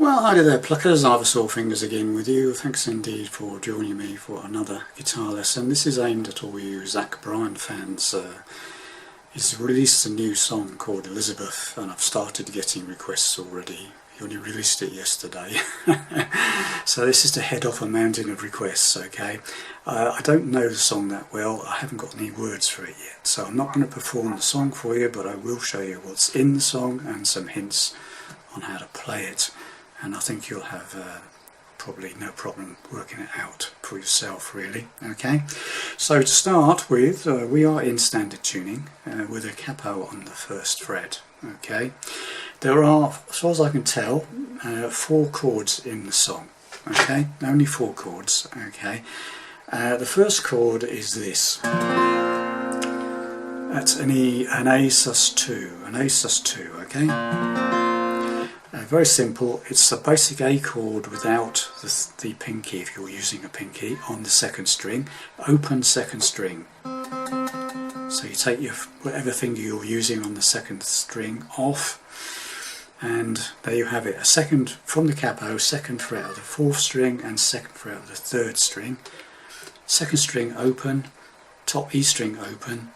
Well, hi there, pluckers. Ivor Sawfingers again with you. Thanks indeed for joining me for another guitar lesson. This is aimed at all you Bryan fans. He's released a new song called Elisabeth, and I've started getting requests already. He only released it yesterday. So this is to head off a mountain of requests, okay? I don't know the song that well. I haven't got any words for it yet, so I'm not going to perform the song for you, but I will show you what's in the song and some hints on how to play it. And I think you'll have probably no problem working it out for yourself, really. Okay, so to start with, we are in standard tuning with a capo on the first fret. Okay, there are, as far as I can tell, 4 chords in the song. Okay, only 4 chords. Okay, the first chord is this. That's an A sus2, an A sus2. Okay. Very simple. It's a basic A chord without the pinky, if you're using a pinky, on the second string, open second string. So you take your whatever finger you're using on the second string off, and there you have it. A second from the capo, second fret of the 4th string and second fret of the 3rd string. Second string open, top E string open,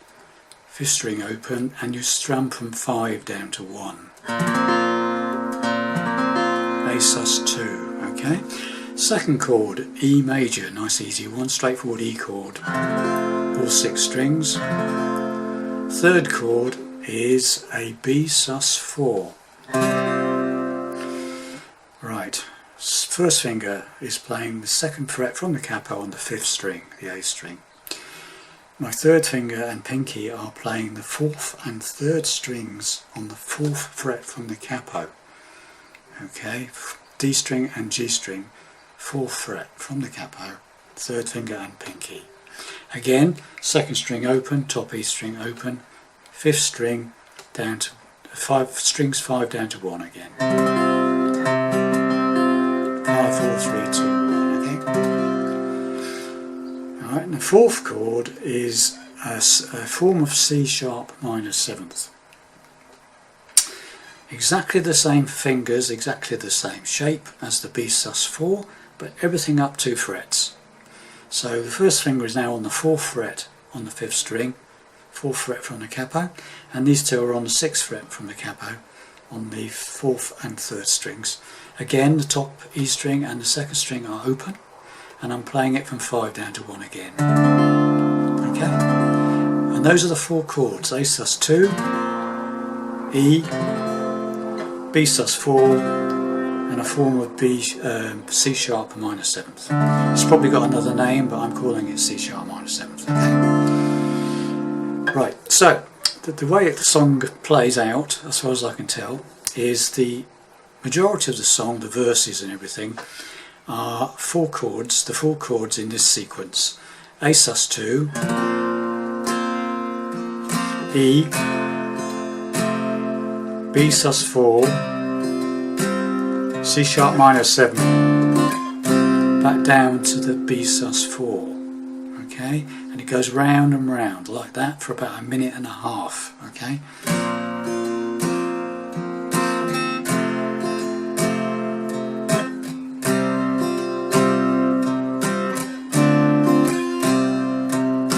5th string open, and you strum from 5 down to 1. A sus2, okay. Second chord, E major, nice easy one, straightforward E chord, all 6 strings. Third chord is a B sus4. Right, first finger is playing the 2nd fret from the capo on the 5th string, the A string. My 3rd finger and pinky are playing the 4th and 3rd strings on the 4th fret from the capo. Okay, D string and G string, 4th fret from the capo, 3rd finger and pinky. Again, 2nd string open, top E string open, 5th string down to 5 strings, 5 down to 1 again. 5, 4, 3, 2, 1. Okay. All right, and the 4th chord is a form of C sharp minor 7th. Exactly the same fingers, exactly the same shape as the B sus4, but everything up 2 frets. So the first finger is now on the 4th fret on the 5th string, 4th fret from the capo, and these two are on the 6th fret from the capo on the 4th and 3rd strings. Again, the top E string and the 2nd string are open, and I'm playing it from 5 down to 1 again. Okay, and those are the 4 chords: A sus2, E, B sus4, and a form of C sharp minor 7th. It's probably got another name, but I'm calling it C sharp minor 7th. Okay. Right, so the way the song plays out, as far as I can tell, is the majority of the song, the verses and everything, are 4 chords, the 4 chords in this sequence: A sus2, E, B sus4, C sharp minor 7, back down to the B sus4, okay, and it goes round and round like that for about 1.5 minutes, okay.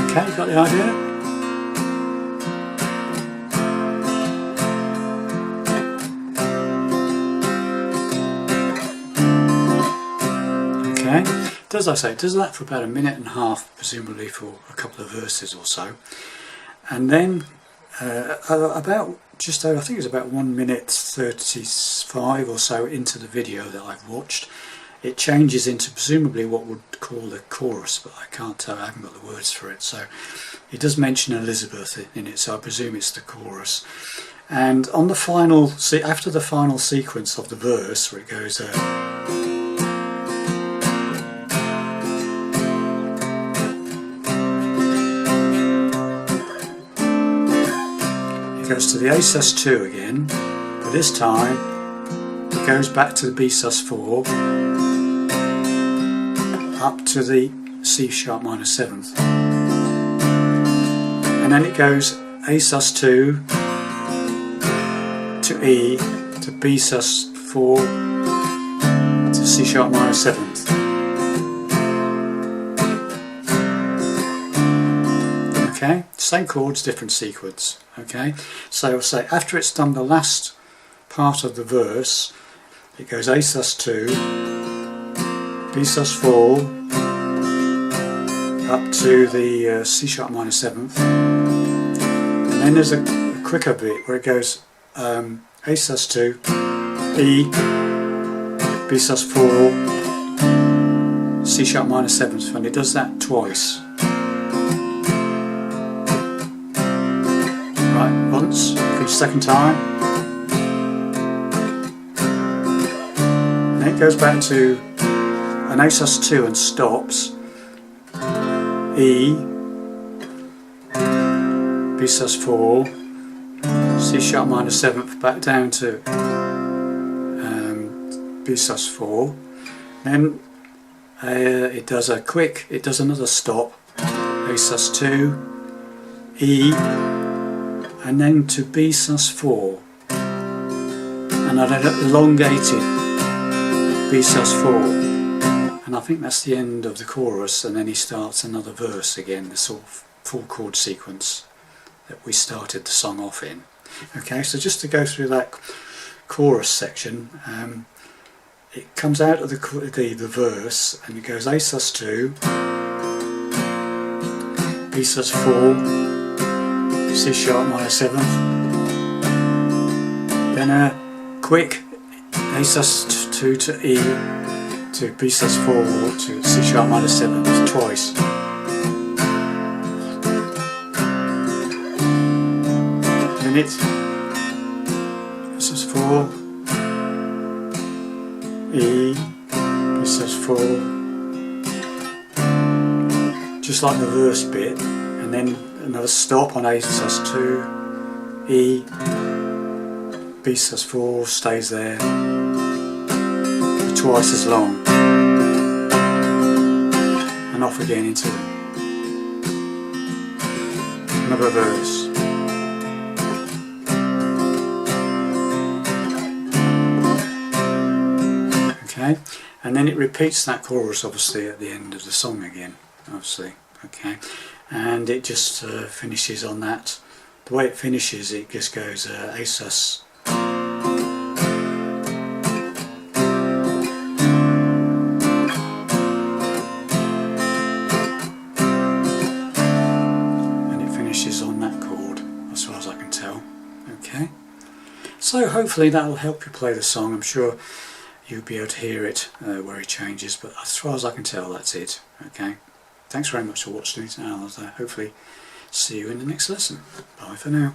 Okay, got the idea? As I say, it does that for about 1.5 minutes, presumably for a couple of verses or so, and then about just over, I think it's about 1 minute 35 or so into the video that I've watched, it changes into presumably what we'd call the chorus, but I can't tell, I haven't got the words for it. So it does mention Elisabeth in it, so I presume it's the chorus. And on the final, after the final sequence of the verse, where it goes goes to the A sus2 again, but this time it goes back to the B sus4, up to the C sharp minor 7th, and then it goes A sus2 to E to B sus4 C sharp minor 7th. Okay, same chords, different sequence. Okay, so say after it's done the last part of the verse, it goes A sus2, B sus4, up to the C sharp minor 7th, and then there's a quicker bit where it goes A sus2, E, B sus4, C sharp minor 7th, and it does that twice. Right, once, for the second time, and then it goes back to an A sus2 and stops, E, B sus4, C sharp minor 7th, back down to B sus4, then it does another stop, A sus2, E, and then to B sus4, and an elongated B sus4, and I think that's the end of the chorus, and then he starts another verse again, the sort of full chord sequence that we started the song off in. Okay, so just to go through that chorus section, it comes out of the verse and it goes A sus2, B sus4, C sharp minor 7th, then a quick A sus2 to E to B sus4 to C sharp minor 7th twice. Then it's sus4, E, B sus4, just like the verse bit, and then another stop on A sus2, E, B sus4 stays there for twice as long, and off again into another verse. Okay, and then it repeats that chorus obviously at the end of the song again, obviously. Okay, and it just finishes on that. The way it finishes, it just goes A sus, and it finishes on that chord, as far as I can tell. Okay, so hopefully that'll help you play the song. I'm sure you'll be able to hear it where it changes, but as far as I can tell, that's it. Okay, thanks very much for watching it, and I'll hopefully see you in the next lesson. Bye for now.